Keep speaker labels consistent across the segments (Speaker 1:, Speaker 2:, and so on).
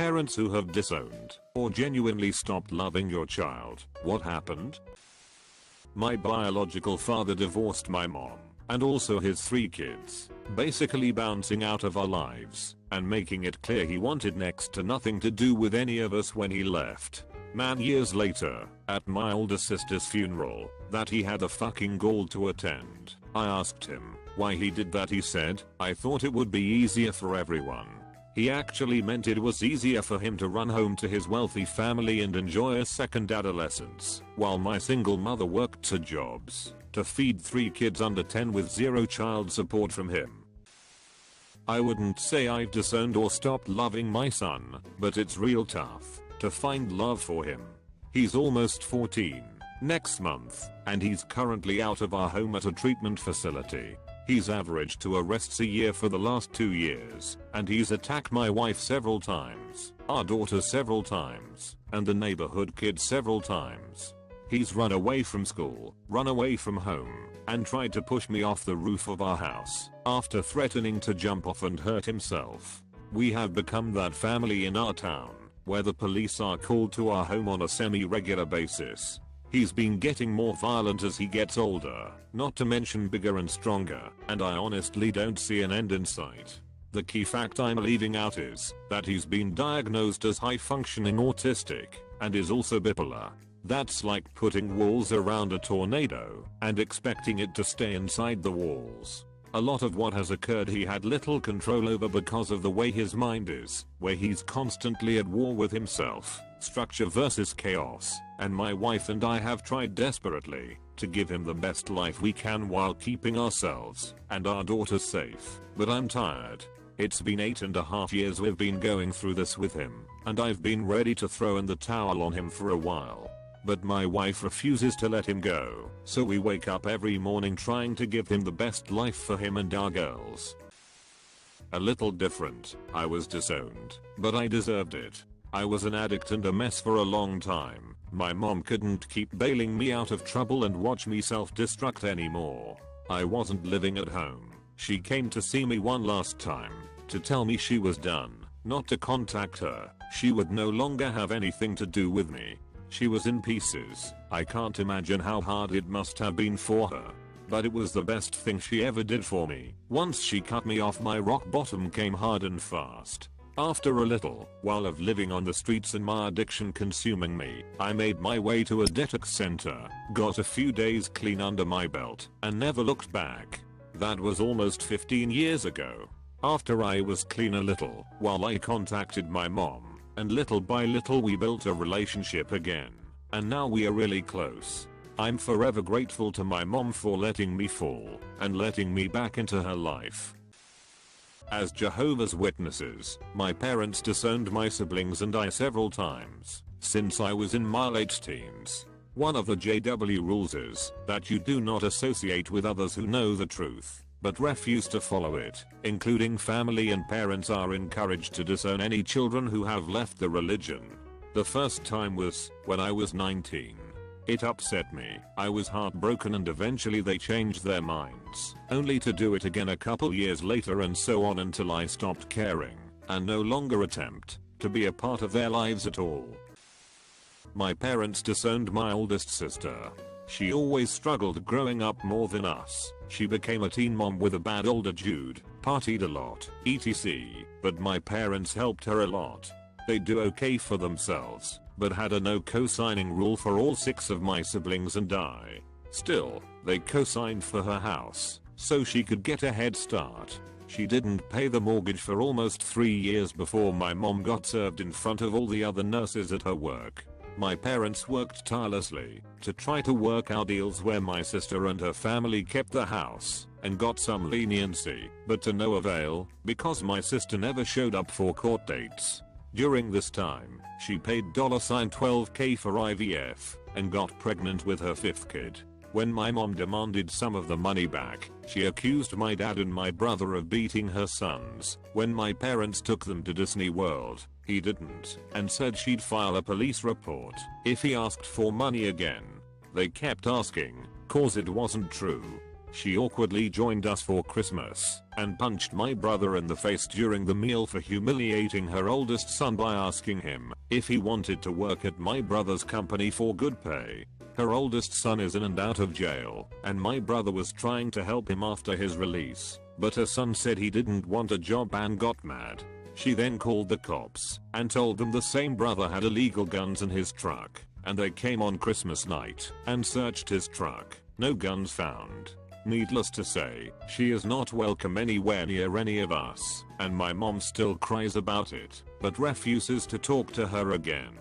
Speaker 1: Parents who have disowned or genuinely stopped loving your child. What happened? My biological father divorced my mom and also his 3 kids, basically bouncing out of our lives and making it clear he wanted next to nothing to do with any of us when he left. Man, years later, at my older sister's funeral that he had the fucking gall to attend, I asked him why he did that. He said, "I thought it would be easier for everyone." He actually meant it was easier for him to run home to his wealthy family and enjoy a second adolescence, while my single mother worked 2 jobs to feed 3 kids under 10 with 0 child support from him. I wouldn't say I've disowned or stopped loving my son, but it's real tough to find love for him. He's almost 14 next month, and he's currently out of our home at a treatment facility. He's averaged 2 arrests a year for the last 2 years, and he's attacked my wife several times, our daughter several times, and the neighborhood kids several times. He's run away from school, run away from home, and tried to push me off the roof of our house after threatening to jump off and hurt himself. We have become that family in our town where the police are called to our home on a semi-regular basis. He's been getting more violent as he gets older, not to mention bigger and stronger, and I honestly don't see an end in sight. The key fact I'm leaving out is that he's been diagnosed as high-functioning autistic and is also bipolar. That's like putting walls around a tornado and expecting it to stay inside the walls. A lot of what has occurred he had little control over because of the way his mind is, where he's constantly at war with himself, structure versus chaos, and my wife and I have tried desperately to give him the best life we can while keeping ourselves and our daughter safe, but I'm tired. It's been 8.5 years we've been going through this with him, and I've been ready to throw in the towel on him for a while. But my wife refuses to let him go, so we wake up every morning trying to give him the best life for him and our girls. A little different. I was disowned, but I deserved it. I was an addict and a mess for a long time. My mom couldn't keep bailing me out of trouble and watch me self-destruct anymore. I wasn't living at home. She came to see me one last time to tell me she was done, not to contact her. She would no longer have anything to do with me. She was in pieces. I can't imagine how hard it must have been for her. But it was the best thing she ever did for me. Once she cut me off, my rock bottom came hard and fast. After a little while of living on the streets and my addiction consuming me, I made my way to a detox center, got a few days clean under my belt, and never looked back. That was almost 15 years ago. After I was clean a little while, I contacted my mom. And little by little we built a relationship again. And now we are really close. I'm forever grateful to my mom for letting me fall and letting me back into her life. As Jehovah's Witnesses, my parents disowned my siblings and I several times since I was in my late teens. One of the JW rules is that you do not associate with others who know the truth, but refuse to follow it. Including family and parents are encouraged to disown any children who have left the religion. The first time was when I was 19. It upset me. I was heartbroken and eventually they changed their minds, only to do it again a couple years later and so on until I stopped caring and no longer attempt to be a part of their lives at all. My parents disowned my oldest sister. She always struggled growing up more than us. She became a teen mom with a bad older dude, partied a lot, etc. But my parents helped her a lot. They do okay for themselves, but had a no co-signing rule for all 6 of my siblings and I. Still, they co-signed for her house, so she could get a head start. She didn't pay the mortgage for almost 3 years before my mom got served in front of all the other nurses at her work. My parents worked tirelessly to try to work out deals where my sister and her family kept the house and got some leniency, but to no avail because my sister never showed up for court dates. During this time, she paid $12K for IVF and got pregnant with her 5th kid. When my mom demanded some of the money back, she accused my dad and my brother of beating her sons. When my parents took them to Disney World, he didn't, and said she'd file a police report if he asked for money again. They kept asking, cause it wasn't true. She awkwardly joined us for Christmas and punched my brother in the face during the meal for humiliating her oldest son by asking him if he wanted to work at my brother's company for good pay. Her oldest son is in and out of jail, and my brother was trying to help him after his release, but her son said he didn't want a job and got mad. She then called the cops and told them the same brother had illegal guns in his truck, and they came on Christmas night and searched his truck. No guns found. Needless to say, she is not welcome anywhere near any of us, and my mom still cries about it, but refuses to talk to her again.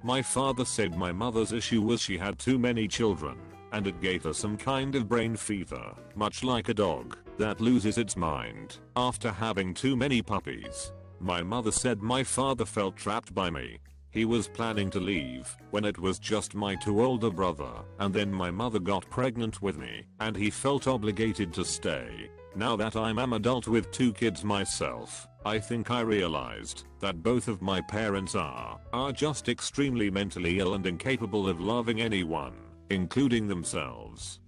Speaker 1: My father said my mother's issue was she had too many children, and it gave her some kind of brain fever, much like a dog that loses its mind after having too many puppies. My mother said my father felt trapped by me. He was planning to leave when it was just my two older brother, and then my mother got pregnant with me, and he felt obligated to stay. Now that I'm an adult with 2 kids myself, I think I realized that both of my parents are just extremely mentally ill and incapable of loving anyone, including themselves.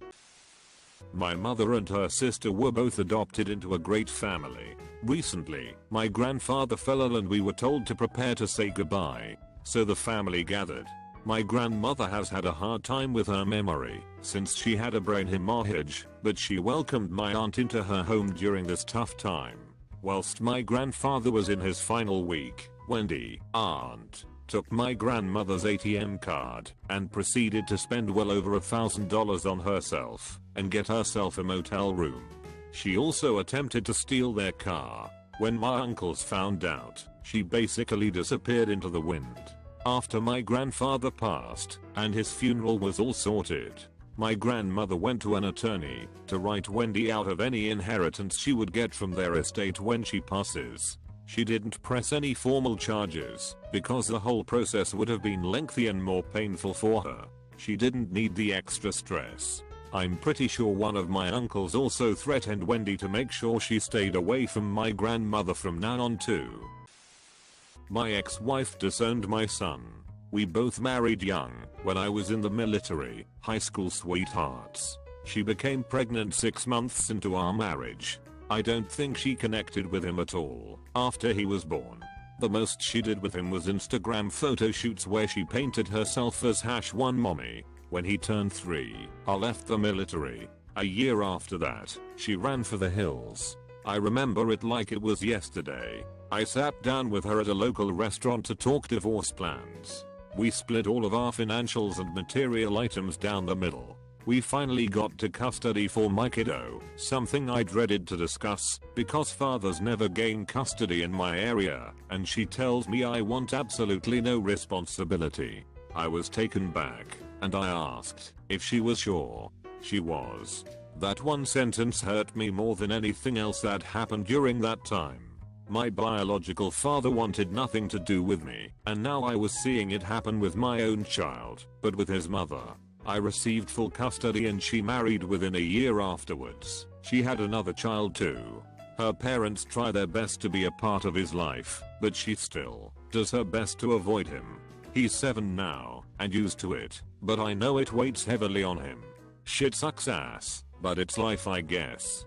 Speaker 1: My mother and her sister were both adopted into a great family. Recently, my grandfather fell ill and we were told to prepare to say goodbye. So the family gathered. My grandmother has had a hard time with her memory since she had a brain hemorrhage, but she welcomed my aunt into her home during this tough time. Whilst my grandfather was in his final week, Wendy, aunt, took my grandmother's ATM card and proceeded to spend well over $1,000 on herself and get herself a motel room. She also attempted to steal their car. When my uncles found out, she basically disappeared into the wind. After my grandfather passed and his funeral was all sorted, my grandmother went to an attorney to write Wendy out of any inheritance she would get from their estate when she passes. She didn't press any formal charges because the whole process would have been lengthy and more painful for her. She didn't need the extra stress. I'm pretty sure one of my uncles also threatened Wendy to make sure she stayed away from my grandmother from now on too. My ex-wife disowned my son. We both married young, when I was in the military, high school sweethearts. She became pregnant 6 months into our marriage. I don't think she connected with him at all after he was born. The most she did with him was Instagram photo shoots where she painted herself as #1mommy. When he turned 3, I left the military. A year after that, she ran for the hills. I remember it like it was yesterday. I sat down with her at a local restaurant to talk divorce plans. We split all of our financials and material items down the middle. We finally got to custody for my kiddo, something I dreaded to discuss because fathers never gain custody in my area, and she tells me I want absolutely no responsibility. I was taken back, and I asked if she was sure. She was. That one sentence hurt me more than anything else that happened during that time. My biological father wanted nothing to do with me, and now I was seeing it happen with my own child, but with his mother. I received full custody and she married within a year afterwards. She had another child too. Her parents try their best to be a part of his life, but she still does her best to avoid him. He's 7 now, and used to it, but I know it weighs heavily on him. Shit sucks ass, but it's life I guess.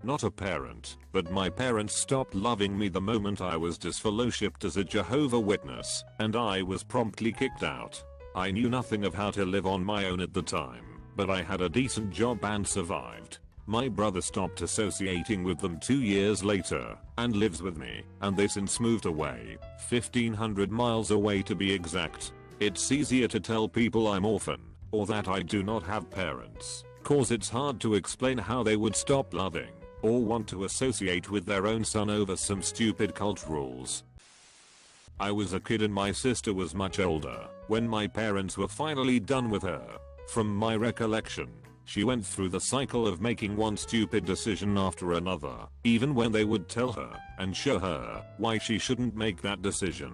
Speaker 1: Not a parent, but my parents stopped loving me the moment I was disfellowshipped as a Jehovah's Witness, and I was promptly kicked out. I knew nothing of how to live on my own at the time, but I had a decent job and survived. My brother stopped associating with them 2 years later, and lives with me, and they since moved away, 1,500 miles away to be exact. It's easier to tell people I'm orphan, or that I do not have parents, cause it's hard to explain how they would stop loving or want to associate with their own son over some stupid cult rules. I was a kid and my sister was much older when my parents were finally done with her. From my recollection, she went through the cycle of making one stupid decision after another, even when they would tell her and show her why she shouldn't make that decision.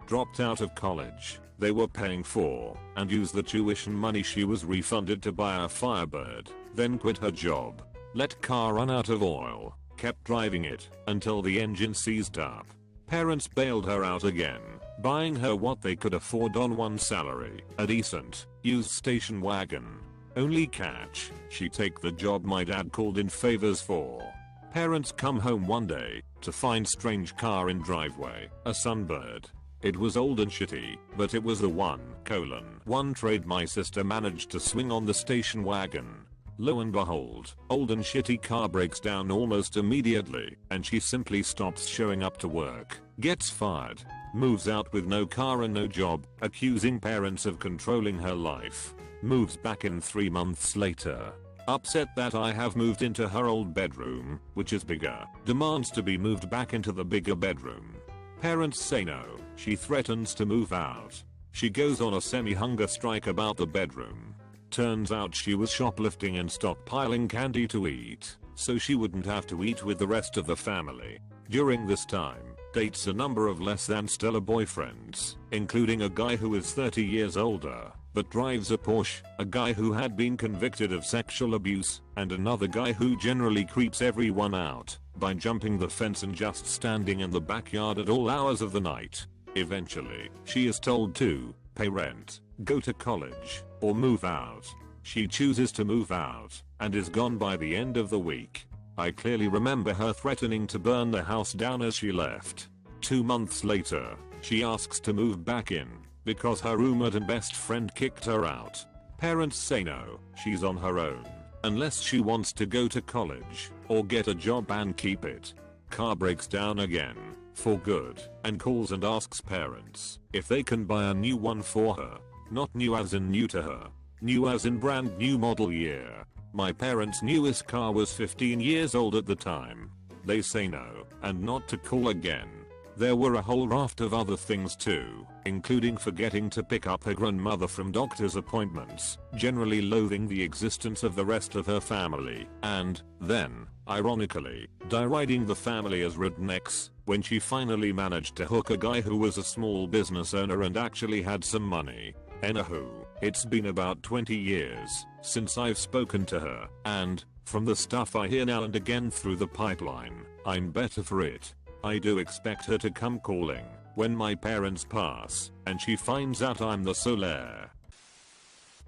Speaker 1: Dropped out of college, they were paying for, and used the tuition money she was refunded to buy a Firebird, then quit her job. Let car run out of oil, kept driving it until the engine seized up. Parents bailed her out again, buying her what they could afford on one salary, a decent, used station wagon. Only catch, she take the job my dad called in favors for. Parents come home one day to find strange car in driveway, a Sunbird. It was old and shitty, but it was the one trade my sister managed to swing on the station wagon. Lo and behold, old and shitty car breaks down almost immediately, and she simply stops showing up to work, gets fired, moves out with no car and no job, accusing parents of controlling her life. Moves back in 3 months later. Upset that I have moved into her old bedroom, which is bigger, demands to be moved back into the bigger bedroom. Parents say no, she threatens to move out. She goes on a semi-hunger strike about the bedroom. Turns out she was shoplifting and stockpiling candy to eat, so she wouldn't have to eat with the rest of the family. During this time, dates a number of less than stellar boyfriends, including a guy who is 30 years older, but drives a Porsche, a guy who had been convicted of sexual abuse, and another guy who generally creeps everyone out by jumping the fence and just standing in the backyard at all hours of the night. Eventually, she is told to pay rent, go to college, or move out. She chooses to move out, and is gone by the end of the week. I clearly remember her threatening to burn the house down as she left. 2 months later, she asks to move back in, because her roommate and best friend kicked her out. Parents say no, she's on her own, unless she wants to go to college, or get a job and keep it. Car breaks down again, for good, and calls and asks parents if they can buy a new one for her. Not new as in new to her, new as in brand new model year. My parents' newest car was 15 years old at the time. They say no, and not to call again. There were a whole raft of other things too, including forgetting to pick up her grandmother from doctor's appointments, generally loathing the existence of the rest of her family, and then, ironically, deriding the family as rednecks, when she finally managed to hook a guy who was a small business owner and actually had some money. Anywho, it's been about 20 years since I've spoken to her, and, from the stuff I hear now and again through the pipeline, I'm better for it. I do expect her to come calling when my parents pass and she finds out I'm the sole heir.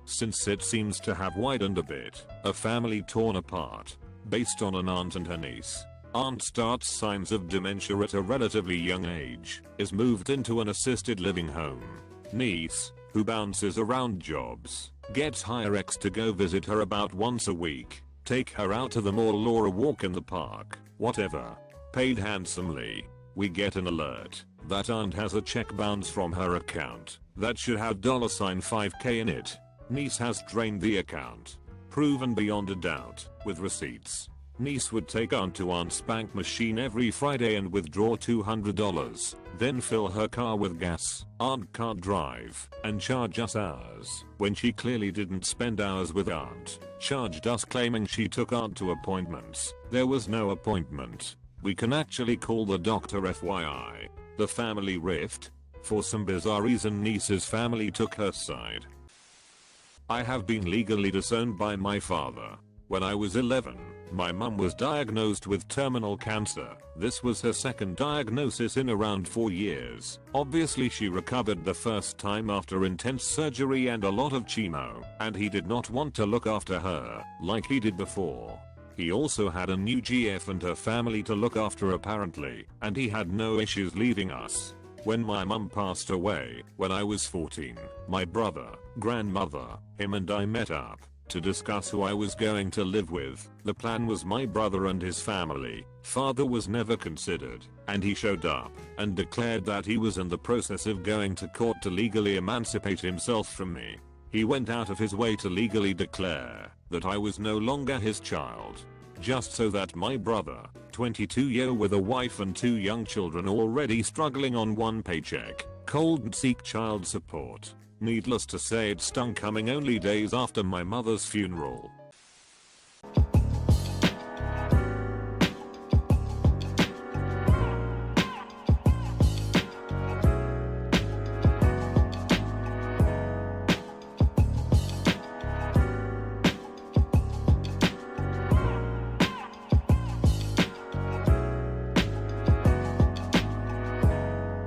Speaker 1: Since it seems to have widened a bit, a family torn apart, based on an aunt and her niece. Aunt starts signs of dementia at a relatively young age, is moved into an assisted living home. Niece, who bounces around jobs, gets hire ex to go visit her about once a week, take her out to the mall or a walk in the park, whatever. Paid handsomely. We get an alert that aunt has a check bounce from her account that should have $5K in it. Niece has drained the account. Proven beyond a doubt, with receipts. Niece would take aunt to aunt's bank machine every Friday and withdraw $200, then fill her car with gas. Aunt can't drive, and charge us hours, when she clearly didn't spend hours with aunt. Charged us claiming she took aunt to appointments. There was no appointment. We can actually call the doctor FYI. The family rift. For some bizarre reason niece's family took her side. I have been legally disowned by my father. When I was 11, my mum was diagnosed with terminal cancer. This was her second diagnosis in around 4 years. Obviously she recovered the first time after intense surgery and a lot of chemo, and he did not want to look after her like he did before. He also had a new GF and her family to look after apparently, and he had no issues leaving us. When my mum passed away, when I was 14, my brother, grandmother, him and I met up to discuss who I was going to live with. The plan was my brother and his family. Father was never considered, and he showed up and declared that he was in the process of going to court to legally emancipate himself from me. He went out of his way to legally declare that I was no longer his child, just so that my brother, 22-year with a wife and 2 young children already struggling on 1 paycheck, could seek child support. Needless to say it stung coming only days after my mother's funeral.